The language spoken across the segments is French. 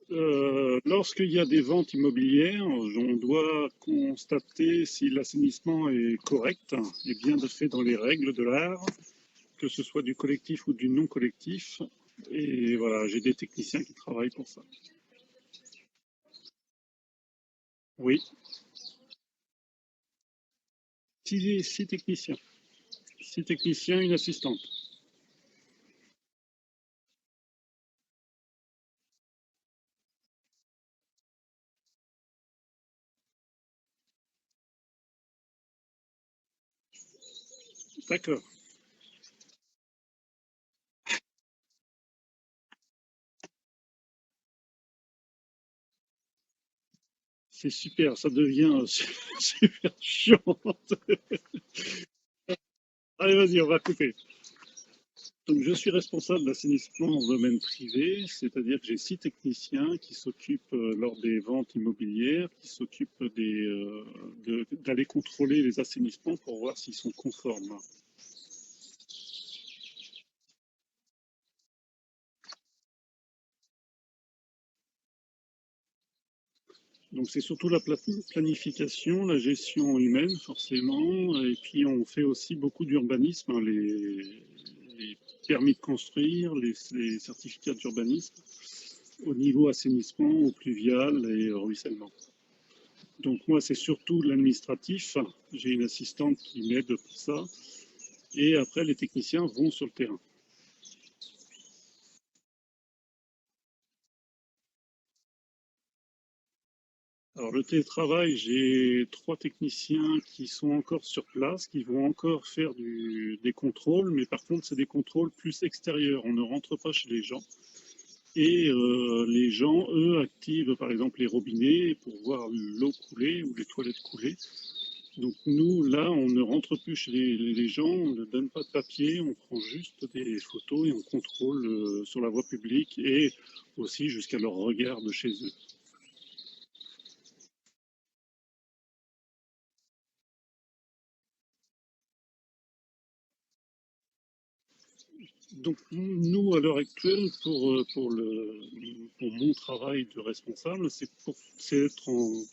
Lorsqu'il y a des ventes immobilières, on doit constater si l'assainissement est correct et bien fait dans les règles de l'art, que ce soit du collectif ou du non collectif. Et voilà, j'ai des techniciens qui travaillent pour ça. Oui, six techniciens. Six techniciens, une assistante. D'accord. C'est super, ça devient super chiant. Allez, vas-y, on va couper. Donc, je suis responsable d'assainissement en domaine privé, c'est-à-dire que j'ai six techniciens qui s'occupent, lors des ventes immobilières, qui s'occupent d'aller contrôler les assainissements pour voir s'ils sont conformes. Donc, c'est surtout la planification, la gestion humaine, forcément, et puis on fait aussi beaucoup d'urbanisme, hein, les permis de construire, les certificats d'urbanisme, au niveau assainissement, au pluvial et au ruissellement. Donc moi, c'est surtout l'administratif. J'ai une assistante qui m'aide pour ça. Et après, les techniciens vont sur le terrain. Alors le télétravail, j'ai trois techniciens qui sont encore sur place, qui vont encore faire des contrôles, mais par contre, c'est des contrôles plus extérieurs. On ne rentre pas chez les gens. Et les gens, eux, activent par exemple les robinets pour voir l'eau couler ou les toilettes couler. Donc nous, là, on ne rentre plus chez les gens, on ne donne pas de papier, on prend juste des photos et on contrôle sur la voie publique et aussi jusqu'à leur regard de chez eux. Donc nous, à l'heure actuelle, pour mon travail de responsable, c'est être en,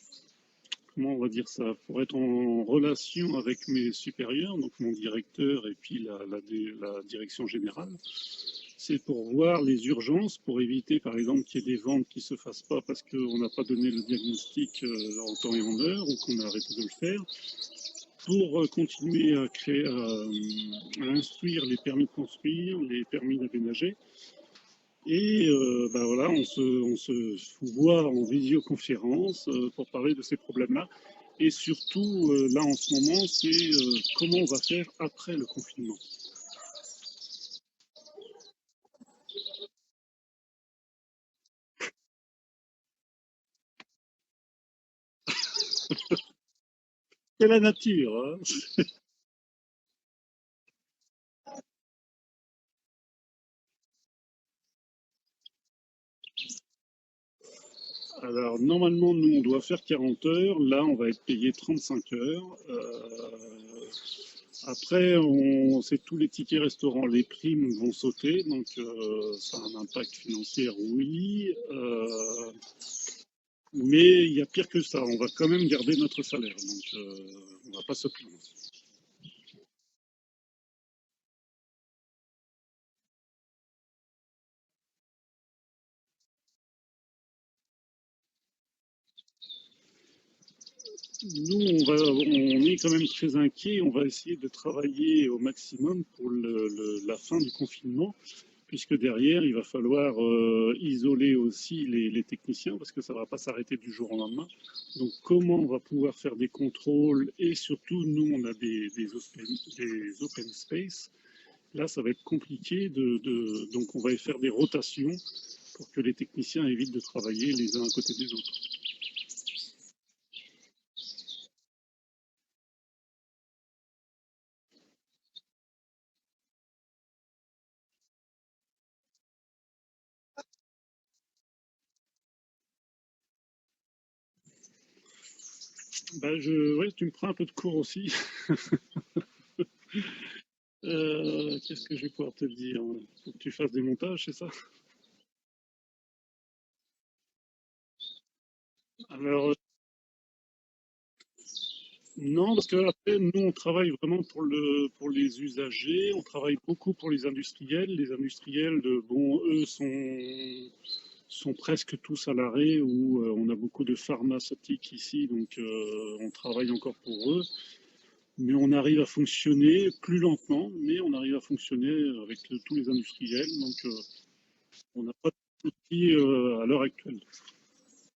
comment on va dire ça, pour être en relation avec mes supérieurs, donc mon directeur et puis la direction générale. C'est pour voir les urgences, pour éviter par exemple qu'il y ait des ventes qui ne se fassent pas parce qu'on n'a pas donné le diagnostic en temps et en heure ou qu'on a arrêté de le faire, pour continuer à créer, à instruire les permis de construire, les permis d'aménager. Et ben voilà, on se voit en visioconférence pour parler de ces problèmes-là. Et surtout, là en ce moment, c'est comment on va faire après le confinement. C'est la nature, hein. Alors, normalement, nous, on doit faire 40 heures. Là, on va être payé 35 heures. Après, on sait tous les tickets restaurants, les primes vont sauter. Donc, ça a un impact financier, oui. Mais il y a pire que ça. On va quand même garder notre salaire. Donc, on ne va pas se plaindre. Nous, on est quand même très inquiets. On va essayer de travailler au maximum pour la fin du confinement, puisque derrière, il va falloir isoler aussi les techniciens, parce que ça ne va pas s'arrêter du jour au lendemain. Donc, comment on va pouvoir faire des contrôles, et surtout, nous, on a des open space. Là, ça va être compliqué, donc on va faire des rotations pour que les techniciens évitent de travailler les uns à côté des autres. Bah, ouais, tu me prends un peu de cours aussi. Qu'est-ce que je vais pouvoir te dire? Faut que tu fasses des montages, c'est ça? Alors, non, parce que après, nous, on travaille vraiment pour les usagers, on travaille beaucoup pour les industriels. Les industriels, bon, eux sont presque tous à l'arrêt, où on a beaucoup de pharmaceutiques ici, donc on travaille encore pour eux. Mais on arrive à fonctionner plus lentement, mais on arrive à fonctionner avec tous les industriels, donc on n'a pas de soucis à l'heure actuelle.